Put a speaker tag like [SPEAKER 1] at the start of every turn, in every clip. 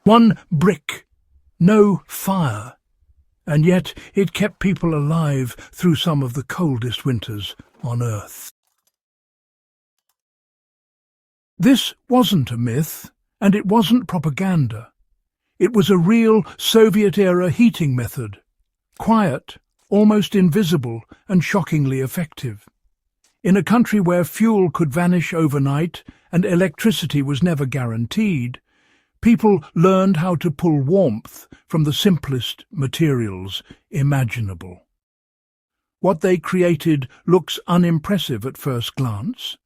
[SPEAKER 1] One brick, no fire, and yet it kept people alive through some of the coldest winters on Earth. This wasn't a myth, and it wasn't propaganda. It was a real Soviet-era heating method, quiet, almost invisible, and shockingly effective. In a country where fuel could vanish overnight and electricity was never guaranteed, people learned how to pull warmth from the simplest materials imaginable. What they created looks unimpressive at first glance.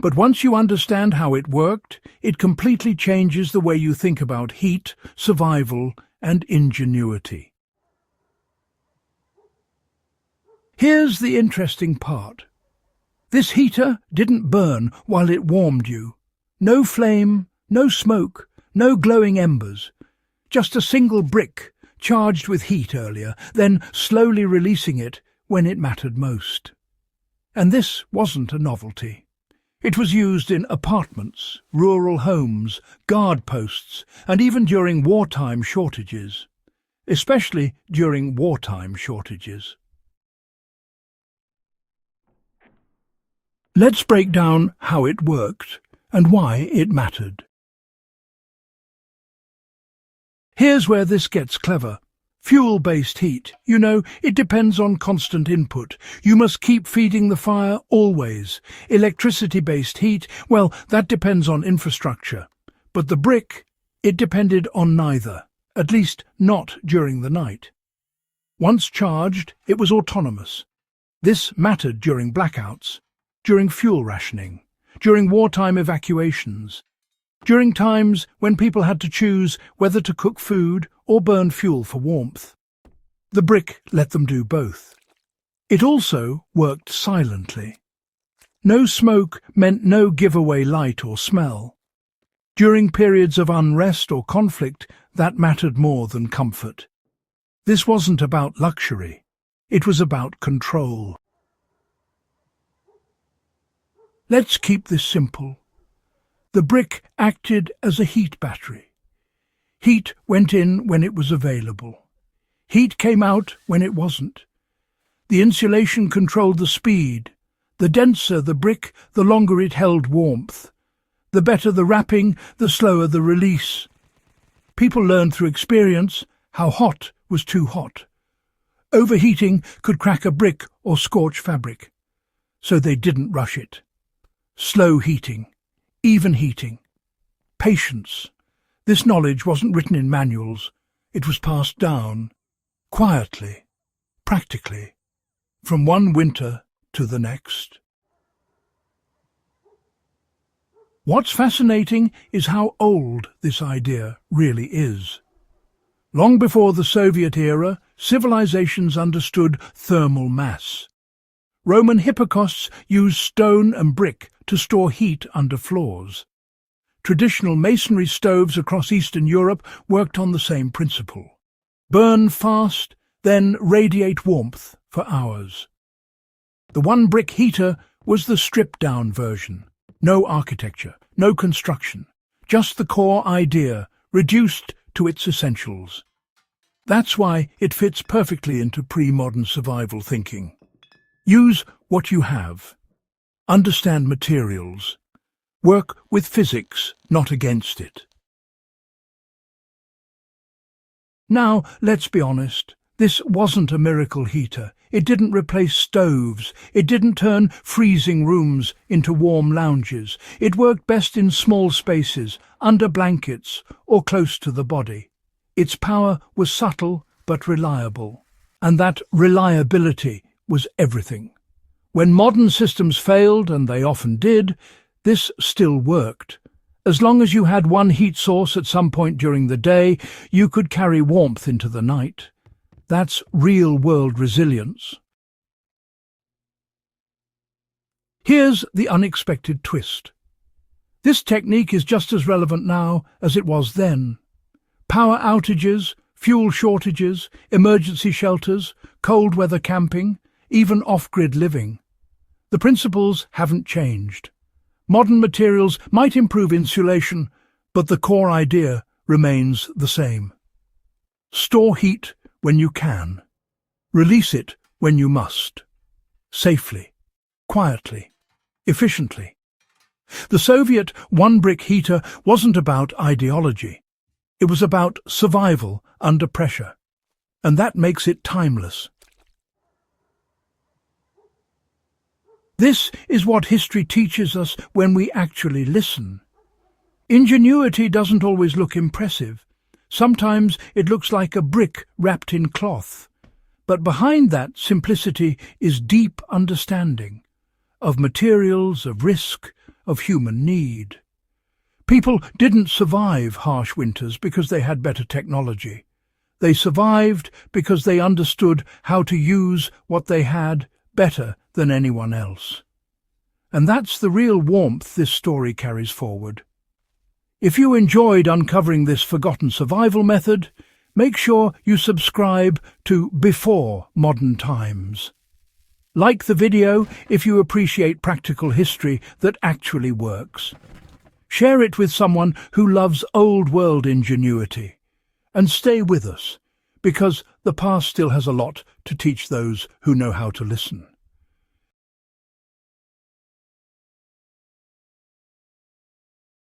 [SPEAKER 1] But once you understand how it worked, it completely changes the way you think about heat, survival, and ingenuity. Here's the interesting part. This heater didn't burn while it warmed you. No flame, no smoke, no glowing embers. Just a single brick charged with heat earlier, then slowly releasing it when it mattered most. And this wasn't a novelty. It was used in apartments, rural homes, guard posts, and even during wartime shortages. Especially during wartime shortages. Let's break down how it worked and why it mattered. Here's where this gets clever. Fuel-based heat, it depends on constant input. You must keep feeding the fire always. Electricity-based heat, well, that depends on infrastructure. But the brick, it depended on neither, at least not during the night. Once charged, it was autonomous. This mattered during blackouts, during fuel rationing, during wartime evacuations, during times when people had to choose whether to cook food or burn fuel for warmth. The brick let them do both. It also worked silently. No smoke meant no giveaway light or smell. During periods of unrest or conflict, that mattered more than comfort. This wasn't about luxury. It was about control. Let's keep this simple. The brick acted as a heat battery. Heat went in when it was available. Heat came out when it wasn't. The insulation controlled the speed. The denser the brick, the longer it held warmth. The better the wrapping, the slower the release. People learned through experience how hot was too hot. Overheating could crack a brick or scorch fabric. So they didn't rush it. Slow heating. Even heating. Patience. This knowledge wasn't written in manuals. It was passed down, quietly, practically, from one winter to the next. What's fascinating is how old this idea really is. Long before the Soviet era, civilizations understood thermal mass. Roman hypocausts used stone and brick to store heat under floors. Traditional masonry stoves across Eastern Europe worked on the same principle. Burn fast, then radiate warmth for hours. The one-brick heater was the stripped-down version. No architecture, no construction, just the core idea, reduced to its essentials. That's why it fits perfectly into pre-modern survival thinking. Use what you have. Understand materials. Work with physics, not against it. Now, let's be honest. This wasn't a miracle heater. It didn't replace stoves. It didn't turn freezing rooms into warm lounges. It worked best in small spaces, under blankets, or close to the body. Its power was subtle but reliable. And that reliability was everything. When modern systems failed, and they often did, this still worked. As long as you had one heat source at some point during the day, you could carry warmth into the night. That's real-world resilience. Here's the unexpected twist. This technique is just as relevant now as it was then. Power outages, fuel shortages, emergency shelters, cold weather camping, even off-grid living. The principles haven't changed. Modern materials might improve insulation, but the core idea remains the same. Store heat when you can. Release it when you must. Safely, quietly, efficiently. The Soviet one-brick heater wasn't about ideology. It was about survival under pressure. And that makes it timeless. This is what history teaches us when we actually listen. Ingenuity doesn't always look impressive. Sometimes it looks like a brick wrapped in cloth. But behind that simplicity is deep understanding of materials, of risk, of human need. People didn't survive harsh winters because they had better technology. They survived because they understood how to use what they had better than anyone else. And that's the real warmth this story carries forward. If you enjoyed uncovering this forgotten survival method, make sure you subscribe to Before Modern Times. Like the video if you appreciate practical history that actually works. Share it with someone who loves old-world ingenuity. And stay with us, because the past still has a lot to teach those who know how to listen.